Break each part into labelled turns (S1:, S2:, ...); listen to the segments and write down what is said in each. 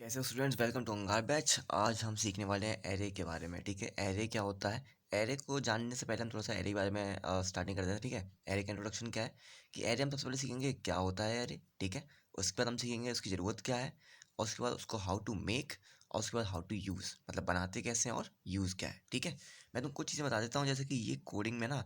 S1: कैसे हो students, welcome to अंगार बैच। आज हम सीखने वाले हैं एरे के बारे में। ठीक है, एरे क्या होता है। एरे को जानने से पहले हम थोड़ा सा एरे के बारे में स्टार्टिंग करते हैं। ठीक है, एरे का इंट्रोडक्शन क्या है कि एरे हम सबसे पहले सीखेंगे क्या होता है एरे। ठीक है, उसके बाद हम सीखेंगे उसकी ज़रूरत क्या है, और उसके बाद उसको हाउ टू मेक, और उसके बाद हाउ टू यूज़, मतलब बनाते कैसे हैं और यूज़ क्या है। ठीक है, मैं तुमको कुछ चीज़ें बता देता हूँ, जैसे कि ये कोडिंग में ना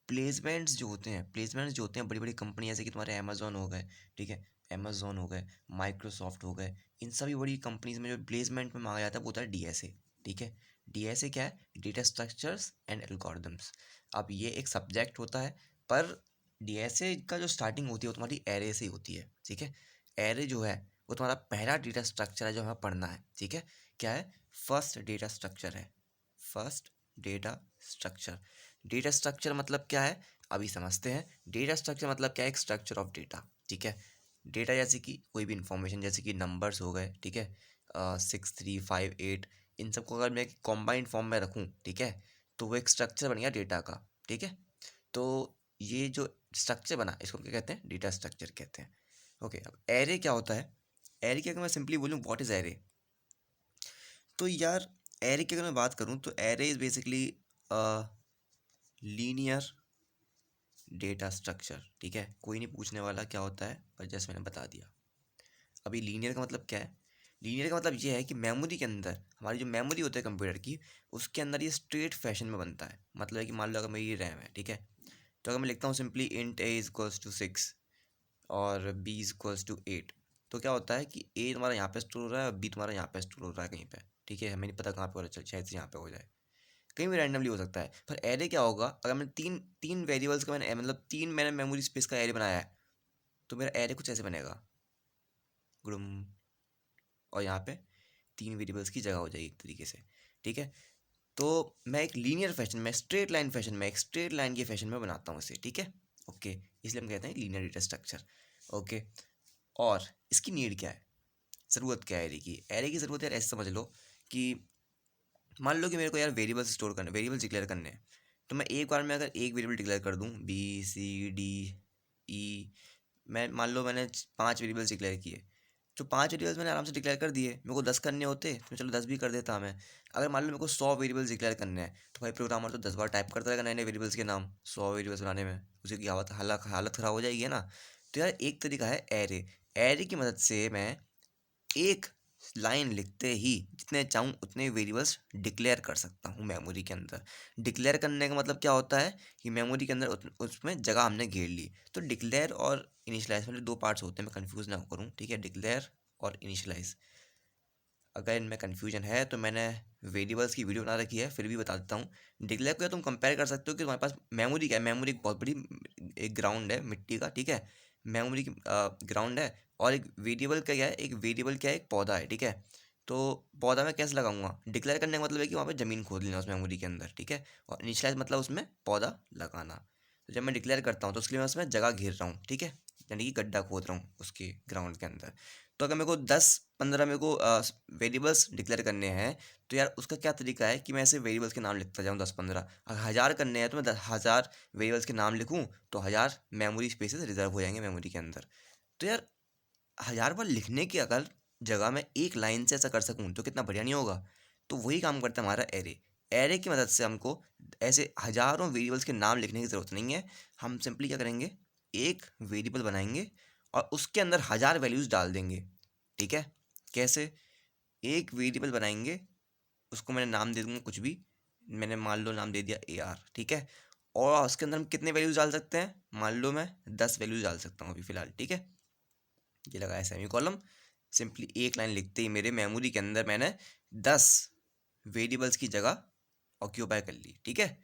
S1: प्लेसमेंट्स जो होते हैं बड़ी बड़ी कंपनी, जैसे कि तुम्हारे अमेजोन हो गए। ठीक है, अमेजोन हो गए, माइक्रोसॉफ्ट हो गए, इन सभी बड़ी कंपनीज में जो प्लेसमेंट में मांगा जाता है वो होता है डीएसए। ठीक है, डीएसए क्या है, डेटा स्ट्रक्चर्स एंड एल्गोरिदम्स। अब ये एक सब्जेक्ट होता है, पर डीएसए का जो स्टार्टिंग होती है वो तुम्हारी एरे से ही होती है। ठीक है, एरे जो है वो तुम्हारा पहला डेटा स्ट्रक्चर है जो हमें पढ़ना है। ठीक है, क्या है, फर्स्ट डेटा स्ट्रक्चर है। First data structure, data structure मतलब क्या है अभी समझते हैं। डेटा स्ट्रक्चर मतलब क्या है, एक स्ट्रक्चर ऑफ डेटा। ठीक है, डेटा जैसे कि कोई भी इंफॉर्मेशन, जैसे कि नंबर्स हो गए। ठीक है, 6, 3, 5, 8, इन सबको अगर मैं कॉम्बाइंड फॉर्म में रखूँ, ठीक है, तो वो एक स्ट्रक्चर बन गया डेटा का। ठीक है, तो ये जो स्ट्रक्चर बना इसको क्या कहते हैं, डेटा स्ट्रक्चर कहते हैं। ओके, अब एरे क्या होता है। एरे की अगर मैं सिंपली बोलूँ व्हाट इज़ एरे, तो यार एरे की अगर मैं बात करूँ तो array is basically linear data structure. ठीक है, कोई नहीं पूछने वाला क्या होता है, पर जैसे मैंने बता दिया। अभी लीनियर का मतलब क्या है। लीनियर का मतलब ये है कि मेमोरी के अंदर, हमारी जो मेमोरी होती है कंप्यूटर की, उसके अंदर ये स्ट्रेट फैशन में बनता है। मतलब है कि मान लो अगर मेरी रैम है, ठीक है, तो अगर मैं लिखता हूँ simply int A is equals to 6 और बी इज इक्वल्स टू 8, तो क्या होता है कि ए तुम्हारा यहाँ पे स्टोर हो रहा है और बी तुम्हारा यहाँ पे स्टोर हो रहा है कहीं पे। ठीक है, हमें नहीं पता कहाँ पे हो रहा है, शायद से यहाँ पे हो जाए, कहीं भी रैंडमली हो सकता है। पर एरे क्या होगा, अगर मैंने तीन तीन वेरिएबल्स का मैंने मतलब तीन मैंने मेमोरी स्पेस का एरे बनाया है, तो मेरा एरे कुछ ऐसे बनेगा, गुडुम, और यहाँ पे तीन वेरिएबल्स की जगह हो जाएगी एक तरीके से। ठीक है, तो मैं एक लीनियर फैशन में, स्ट्रेट लाइन फैशन में, एक स्ट्रेट लाइन के फैशन में बनाता हूँ इसे। ठीक है, ओके, इसलिए हम कहते हैं लीनियर डेटा स्ट्रक्चर। ओके, और इसकी नीड क्या है, ज़रूरत क्या है एरे की। एरे की ज़रूरत यार ऐसे समझ लो कि मान लो कि मेरे को यार वेरिएबल्स स्टोर करने, वेरिएबल्स डिक्लेयर करने हैं, तो मैं एक बार में अगर एक वेरिएबल डिक्लेयर कर दूँ B C D E, मैं मान लो मैंने 5 वेरिएबल्स डिक्लेयर किए, तो 5 वेरिएबल्स मैंने आराम से डिक्लेयर कर दिए। मेरे को 10 करने होते तो मैं चलो 10 भी कर देता मैं। अगर मान लो मेरे को 100 वेरिएबल्स डिक्लेयर करने हैं, तो भाई प्रोग्रामर तो 10 बार टाइप करता रहेगा नए नए वेरिएबल्स के नाम, 100 वेरिएबल्स बनाने में उसी की हालत ख़राब हो जाएगी है ना। तो यार एक तरीका है एरे। एरे की मदद से मैं एक लाइन लिखते ही जितने चाहूँ उतने वेरिएबल्स डिक्लेयर कर सकता हूँ मेमोरी के अंदर। डिक्लेयर करने का मतलब क्या होता है कि मेमोरी के अंदर उसमें जगह हमने घेर ली। तो डिक्लेयर और इनिशियलाइज में दो पार्ट्स होते हैं, मैं कंफ्यूज ना करूँ। ठीक है, डिक्लेयर और इनिशियलाइज, अगर इनमें कन्फ्यूजन है तो मैंने वेरिएबल्स की वीडियो बना रखी है, फिर भी बता देता हूँ। डिक्लेयर को या तुम कंपेयर कर सकते हो कि तुम्हारे पास मेमोरी क्या है। मेमोरी एक बहुत बड़ी एक ग्राउंड है मिट्टी का। ठीक है, मेमोरी की ग्राउंड है, और एक वेरिएबल का क्या है, एक वेरिएबल क्या है, एक पौधा है। ठीक है, तो पौधा मैं कैसे लगाऊंगा, डिक्लेयर करने का मतलब है कि वहाँ पे ज़मीन खोद लेना उस मेमोरी के अंदर। ठीक है, और इनिशियलाइज मतलब उसमें पौधा लगाना। तो जब मैं डिक्लेयर करता हूँ तो उसके लिए मैं उसमें जगह घेर रहा हूँ। ठीक है, यानी कि गड्ढा खोद रहा हूँ उसके ग्राउंड के अंदर। तो अगर मेरे को 10-15 मेरे को वेरिएबल्स डिक्लेयर करने हैं, तो यार उसका क्या तरीका है कि मैं ऐसे वेरिएबल्स के नाम लिखता जाऊँ 10-15। अगर 1000 करने हैं तो मैं 10,000 वेरिएबल्स के नाम लिखूँ, तो 1000 मेमोरी स्पेसेस रिजर्व हो जाएंगे मेमोरी के अंदर। तो यार 1000 बार लिखने की अगर जगह मैं एक लाइन से ऐसा कर सकूँ तो कितना बढ़िया नहीं होगा। तो वही काम करता है हमारा एरे। एरे की मदद से हमको ऐसे हज़ारों वेरिएबल्स के नाम लिखने की ज़रूरत नहीं है। हम सिंपली क्या करेंगे, एक वेरिएबल बनाएंगे और उसके अंदर 1000 वैल्यूज़ डाल देंगे। ठीक है, कैसे, एक वेरिएबल बनाएंगे, उसको मैंने नाम दे दूंगा कुछ भी, मैंने मान लो नाम दे दिया AR। ठीक है, और उसके अंदर हम कितने वैल्यूज़ डाल सकते हैं, मान लो मैं 10 वैल्यूज़ डाल सकता हूँ अभी फ़िलहाल। ठीक है, ये लगाया सेमी कॉलम, सिंपली एक लाइन लिखते ही मेरे मेमोरी के अंदर मैंने 10 वेरिएबल्स की जगह ऑक्यूपाई कर ली। ठीक है,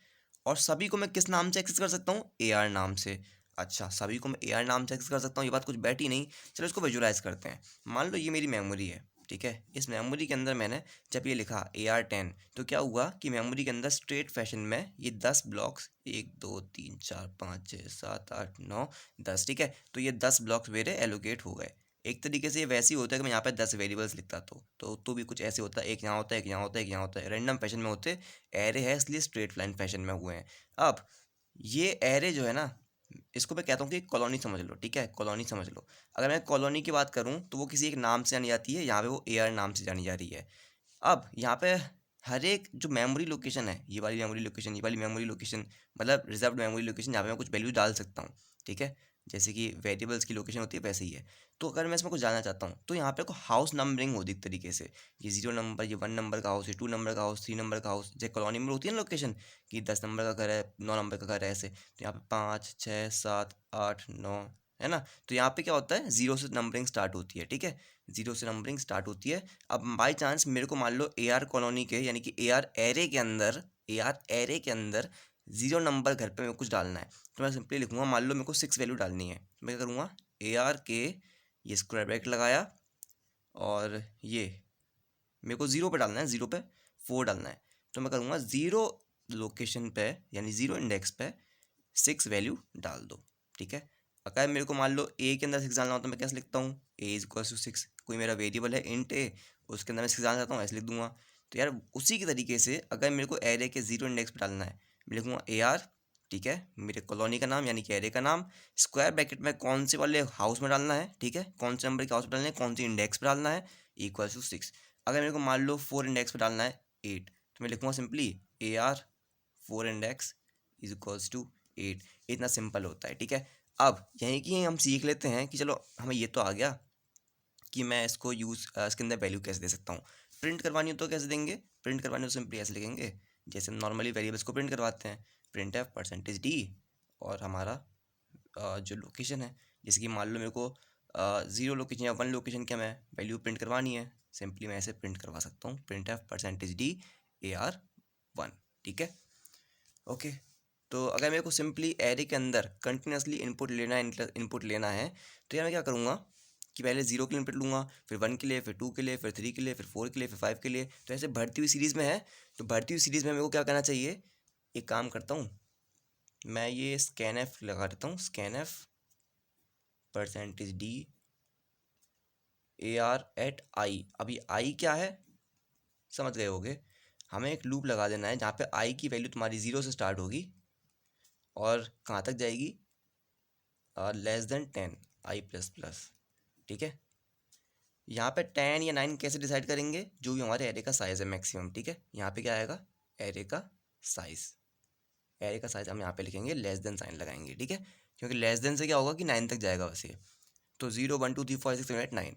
S1: और सभी को मैं किस नाम से एक्सेस कर सकता हूँ, AR नाम से। अच्छा, सभी को मैं AR नाम से एक्सेस कर सकता हूँ, ये बात कुछ बैठी नहीं। चलो इसको विजुलाइज करते हैं। मान लो ये मेरी मेमोरी है। ठीक है, इस मेमोरी के अंदर मैंने जब ये लिखा AR10, तो क्या हुआ कि मेमोरी के अंदर स्ट्रेट फैशन में ये 10 ब्लॉक्स, 1 2 3 4 5 6 7 8 9 10, ठीक है, तो ये 10 ब्लॉक्स मेरे एलोकेट हो गए। एक तरीके से ये वैसे ही होता है कि मैं यहाँ पे 10 वेरिएबल्स लिखता तो भी कुछ ऐसे होता है, एक यहाँ होता है, एक यहाँ होता है, एक यहाँ होता है, रैंडम फैशन में होते। एरे है इसलिए स्ट्रेट लाइन फैशन में हुए हैं। अब ये एरे जो है ना, इसको मैं कहता हूँ कि कॉलोनी समझ लो, ठीक है, कॉलोनी समझ लो। अगर मैं कॉलोनी की बात करूँ तो वो किसी एक नाम से जानी जाती है, यहाँ पे वो AR नाम से जानी जा रही है। अब यहाँ पे हर एक जो मेमोरी लोकेशन है, ये वाली मेमोरी लोकेशन, ये वाली मेमोरी लोकेशन, मतलब रिजर्व्ड मेमोरी लोकेशन, यहाँ पे मैं कुछ वैल्यू डाल सकता हूँ, ठीक है, जैसे कि वेरिएबल्स की लोकेशन होती है वैसे ही है। तो अगर मैं इसमें कुछ डालना चाहता हूँ तो यहाँ पे को हाउस नंबरिंग होती है एक तरीके से, ये 0 नंबर, ये 1 नंबर का हाउस, ये 2 नंबर का हाउस, 3 नंबर का हाउस, जैसे कॉलोनी में होती है ना लोकेशन कि 10 नंबर का घर है, 9 नंबर का घर है, ऐसे। तो यहाँ पे 5 6 7 8 9 है ना। तो यहाँ पे क्या होता है, 0 से नंबरिंग स्टार्ट होती है, ठीक है, 0 से नंबरिंग स्टार्ट होती है। अब बाई चांस मेरे को मान लो AR कॉलोनी के, यानी कि AR एरे के अंदर, AR एरे के अंदर 0 नंबर घर पे मेरे को कुछ डालना है, तो मैं सिंपली लिखूंगा, मान लो मेरे को 6 वैल्यू डालनी है, तो मैं क्या करूँगा, AR के, ये स्क्वायर ब्रैकेट लगाया, और ये मेरे को 0 पे डालना है, 0 पे 4 डालना है, तो मैं करूँगा 0 लोकेशन पे, यानी 0 इंडेक्स पे 6 वैल्यू डाल दो, ठीक है। अगर मेरे को मान लो A के अंदर 6 डालना हो तो मैं कैसे लिखता हूँ, A इज इक्वल टू 6, कोई मेरा वेरिएबल है इंट A, उसके अंदर मैं 6 डालना चाहता हूँ, ऐसे लिख दूंगा। तो यार उसी के तरीके से अगर मेरे को एरे के 0 इंडेक्स पे डालना है, मैं लिखूँगा AR, ठीक है, मेरे कॉलोनी का नाम यानी कि एरे का नाम, स्क्वायर ब्रैकेट में कौन से वाले हाउस में डालना है, ठीक है, कौन से नंबर के हाउस में डालना है, कौन सी इंडेक्स पे डालना है, इक्वल टू 6। अगर मेरे को मान लो 4 इंडेक्स पे डालना है 8, तो मैं लिखूँगा simply AR 4 index is equals to 8। इतना सिंपल होता है, ठीक है। अब यहीं की हम सीख लेते हैं कि चलो हमें ये तो आ गया कि मैं इसको इसके अंदर वैल्यू कैसे दे सकता हूँ। प्रिंट करवानी हो तो कैसे देंगे, प्रिंट करवानी हो तो सिंपली ऐसे लिखेंगे जैसे हम नॉर्मली वेरिएबल्स को प्रिंट करवाते हैं, प्रिंट एफ परसेंटेज डी, और हमारा जो लोकेशन है, जैसे कि मान लो मेरे को 0 लोकेशन या 1 लोकेशन क्या मैं वैल्यू प्रिंट करवानी है, सिंपली मैं ऐसे प्रिंट करवा सकता हूँ, print F percentage D AR 1, ठीक है, ओके। तो अगर मेरे को सिंपली एरे के अंदर कंटिन्यूसली इनपुट लेना है, तो यार मैं क्या करूँगा कि पहले 0 के लिए इनपुट लूँगा, फिर 1 के लिए, फिर 2 के लिए, फिर 3 के लिए, फिर 4 के लिए, फिर 5 के लिए, तो ऐसे बढ़ती हुई सीरीज़ में है। तो बढ़ती हुई सीरीज़ में मेरे को क्या करना चाहिए, एक काम करता हूँ, मैं ये स्कैन एफ लगा देता हूँ, scan F percentage D AR@i। अब ये आई क्या है, समझ गए होगे, हमें एक लूप लगा देना है जहाँ पे आई की वैल्यू तुम्हारी 0 से स्टार्ट होगी और कहाँ तक जाएगी, <10 i++, ठीक है। यहाँ पे 10 या 9 कैसे डिसाइड करेंगे, जो भी हमारे एरे का साइज़ है मैक्सिमम, ठीक है। यहाँ पे क्या आएगा, एरे का साइज़, एरे का साइज़ हम यहाँ पे लिखेंगे, साइन लगाएंगे, ठीक है, क्योंकि से क्या होगा कि 9 तक जाएगा बस ये। तो 0 1 2 3 4 6 7 8 9।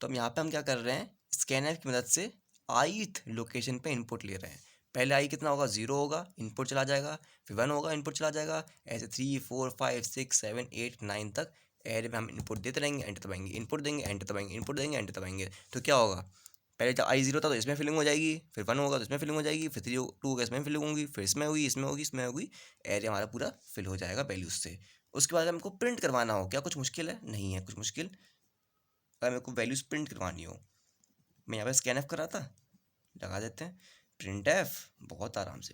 S1: तो हम यहाँ पे हम क्या कर रहे हैं, स्कैनर की मदद से ith लोकेशन पे इनपुट ले रहे हैं। पहले आई कितना होगा, 0 होगा, इनपुट चला जाएगा, फिर 1 होगा, इनपुट चला जाएगा, ऐसे 3 4 5 6 7 8 9 तक एरे में हम इनपुट देते रहेंगे, एंटर दबाएंगे, इनपुट देंगे, एंटर दबाएंगे, इनपुट देंगे, एंटर दबाएंगे। तो क्या होगा, पहले जब आई 0 था तो इसमें फिलिंग हो जाएगी, फिर 1 होगा तो इसमें फिलिंग हो जाएगी, फिर 3 2 होगा इसमें फिलिंग होगी, फिर इसमें होगी, इसमें होगी, इसमें होगी, एरे हमारा पूरा फिल हो जाएगा वैल्यूज से। उसके बाद हमको प्रिंट करवाना हो, क्या कुछ मुश्किल है, नहीं है कुछ मुश्किल। अगर मेरे को वैल्यूज प्रिंट करवानी हो, मैं यहाँ पे स्कैन एफ कर रहा था, लगा देते हैं प्रिंट एफ, बहुत आराम से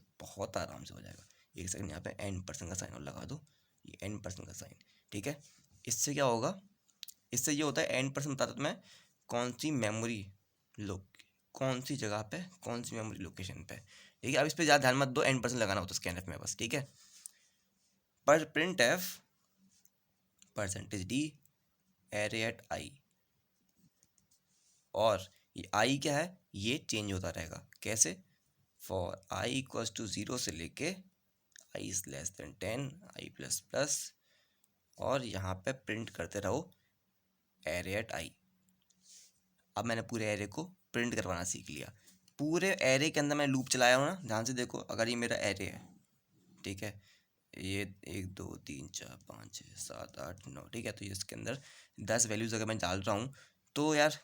S1: हो जाएगा। एक सेकंड, यहाँ पे n% का साइन और लगा दो, ये n% का साइन, ठीक है। इससे क्या होगा, इससे ये होता है n% बताता तो मैं कौन सी मेमोरी लोग, कौन सी जगह पे, कौन सी मेमोरी लोकेशन पे, ठीक है। अब इस पर ज़्यादा ध्यान मत दो, n% लगाना होता है स्कैन एफ में बस, ठीक है। पर print F percentage D ARE@i, और ये आई क्या है, ये चेंज होता रहेगा, कैसे, फॉर आई इक्वल्स टू 0 से लेके i<10 i++, और यहाँ पे प्रिंट करते रहो ARE@i। अब मैंने पूरे एरे को प्रिंट करवाना सीख लिया। पूरे एरे के अंदर मैं लूप चलाया हूँ ना, ध्यान से देखो, अगर ये मेरा एरे है, ठीक है, ये 1 2 3 4 5 6 7 8 9, ठीक है, तो ये इसके अंदर 10 वैल्यूज़ अगर मैं डाल रहा हूँ तो यार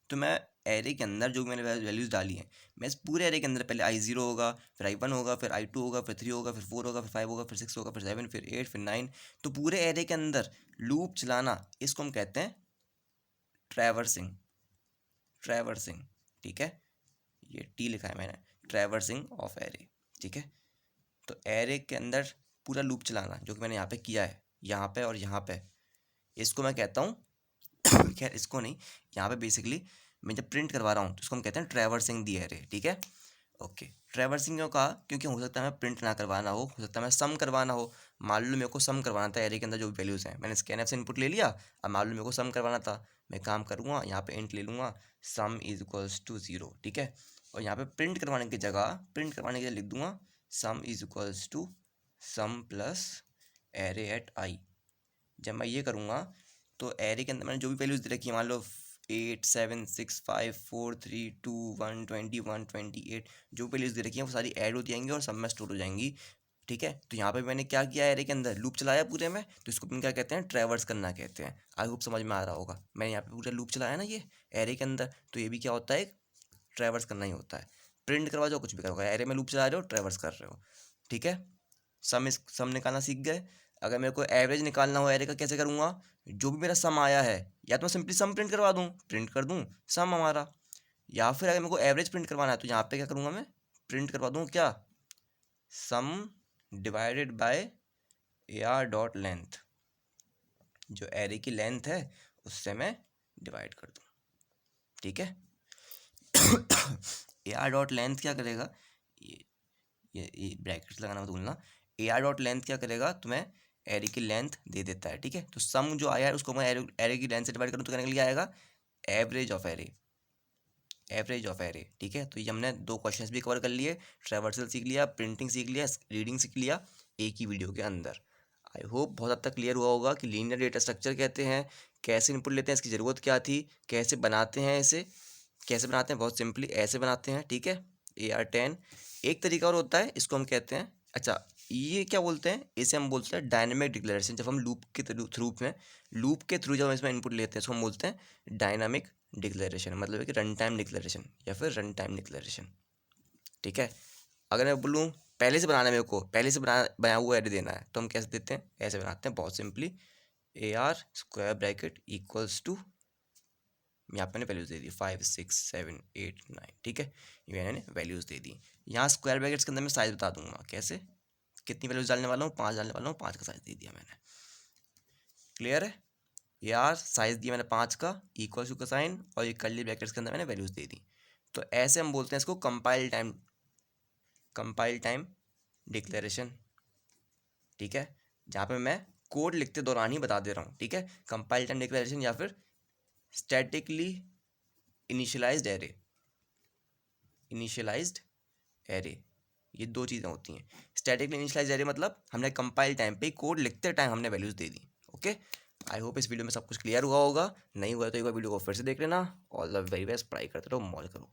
S1: तो मैं एरे के अंदर जो मैंने वैल्यूज़ डाली हैं, मैं इस पूरे एरे के अंदर पहले i0 होगा, फिर i1 होगा, फिर i2 होगा, फिर 3 होगा, फिर 4 होगा, फिर 5 होगा, फिर 6 होगा, फिर 7, फिर 8, फिर 9। तो पूरे एरे के अंदर लूप चलाना, इसको हम कहते हैं ट्रैवर्सिंग, ट्रैवर्सिंग, ठीक है, ये टी लिखा है मैंने, ट्रैवर्सिंग ऑफ एरे, ठीक है। तो एरे के अंदर पूरा लूप चलाना, जो कि मैंने यहाँ पे किया है, यहाँ पे और यहाँ पे, इसको मैं कहता हूँ खैर इसको नहीं, यहाँ पे बेसिकली मैं जब प्रिंट करवा रहा हूँ तो इसको हम कहते हैं ट्रैवर्सिंग दी एरे, ठीक है। ओके, ट्रैवर्सिंग क्यों कहा? क्योंकि हो सकता है हमें प्रिंट ना करवाना हो सकता है हमें सम करवाना हो। मान लो मेरे को सम करवाना था एरे के अंदर जो वैल्यूज़ हैं, मैंने स्कैनफ से इनपुट ले लिया। अब मान लो मेरे को सम करवाना था, मैं काम करूँगा यहाँ पे इंट ले लूँगा, सम इज इक्वल्स टू 0, ठीक है। और यहाँ पे प्रिंट करवाने की जगह लिख दूंगा sum is equals to sum plus array at I. जब मैं ये करूँगा तो एरे के अंदर मैंने जो भी वैल्यूज़ दे रखी है, मान लो 8 7 6 5 4 3 2 1 21 28, जो वैल्यूज़ दे रखी हैं वो सारी ऐड हो जाएंगी और सब में स्टोर हो जाएंगी, ठीक है। तो यहाँ पे मैंने क्या किया, एरे के अंदर लूप चलाया पूरे में, तो इसको अपन क्या कहते हैं, ट्रैवर्स करना कहते हैं। आई होप समझ में आ रहा होगा। मैंने यहाँ पे पूरा लूप चलाया ना ये एरे के अंदर, तो ये भी क्या होता है, ट्रैवर्स करना ही होता है। प्रिंट करवा जाओ कुछ भी करोगे, एरे में लूप चला रहे हो, ट्रैवर्स कर रहे हो, ठीक है। सम निकालना सीख गए। अगर मेरे को एवरेज निकालना हो एरे का, कैसे करूँगा, जो भी मेरा सम आया है या तो मैं सिंपली सम प्रिंट करवा दूँ, प्रिंट कर दूँ सम हमारा, या फिर अगर मेरे को एवरेज प्रिंट करवाना है तो यहाँ पे क्या करूँगा, मैं प्रिंट करवा दूँ क्या, सम divided by A R dot length, जो एरे की लेंथ है उससे मैं डिवाइड कर दूँ, ठीक है। ए आर डॉट लेंथ क्या करेगा, ये ब्रैकेट्स लगाना मत भूलना। ए आर डॉट लेंथ क्या करेगा, तुम्हें एरे की लेंथ दे देता है, ठीक है। तो सम जो आया है उसको मैं एरे की लेंथ से डिवाइड करूँ तो क्या निकल के आएगा, average of array, average of array, ठीक है। तो ये हमने 2 क्वेश्चंस भी कवर कर लिए, ट्रैवर्सल सीख लिया, प्रिंटिंग सीख लिया, रीडिंग सीख लिया एक ही वीडियो के अंदर। आई होप बहुत हद तक क्लियर हुआ होगा कि लीनियर डेटा स्ट्रक्चर कहते हैं, कैसे इनपुट लेते हैं, इसकी ज़रूरत क्या थी, कैसे बनाते हैं इसे, कैसे बनाते हैं, बहुत सिंपली ऐसे बनाते हैं, ठीक है। AR10 एक तरीका और होता है, इसको हम कहते हैं, अच्छा ये क्या बोलते हैं, इसे हम बोलते हैं डायनामिक डिक्लेरेशन। जब हम लूप के थ्रू जब हम इसमें इनपुट लेते हैं इसको हम बोलते हैं डायनामिक डिक्लेरेशन, मतलब है कि रन टाइम डिक्लेरेशन या फिर रन टाइम डिक्लेरेशन, ठीक है। अगर मैं बोलूँ पहले से बनाना है, मेरे को पहले से बनाया हुआ एरे देना है, तो हम कैसे देते हैं, ऐसे बनाते हैं बहुत simply, AR square bracket equals to, यहाँ पे मैंने वैल्यूज़ दे दी 5 6 7 8 9, ठीक है। ये मैंने वैल्यूज़ दे दी। यहाँ स्क्वायर ब्रैकेट्स के अंदर मैं साइज़ बता दूंगा कैसे, कितनी वैल्यूज़ डालने वाला हूँ, 5 डालने वाला हूँ, 5 का साइज़ दे दिया मैंने, क्लियर है। यार साइज़ दिया मैंने 5 का, इक्वल टू का साइन, और ये कर्ली ब्रैकेट्स के अंदर मैंने वैल्यूज़ दे दी। तो ऐसे हम बोलते हैं इसको कंपाइल टाइम डिक्लेरेशन, ठीक है। जहाँ पे मैं कोड लिखते दौरान ही बता दे रहा हूँ, ठीक है। कंपाइल टाइम डिक्लेरेशन या फिर स्टैटिकली इनिशियलाइज्ड एरे, ये 2 चीज़ें होती हैं। स्टैटिकली इनिशियलाइज्ड एरे मतलब हमने कंपाइल टाइम पे कोड लिखते टाइम हमने values they the, okay. I hope इस वीडियो में सब कुछ क्लियर हुआ होगा, नहीं हुआ तो एक बार वीडियो को फिर से देख लेना। ऑल द वेरी बेस्ट, पढ़ाई करते रहो, मौज करो।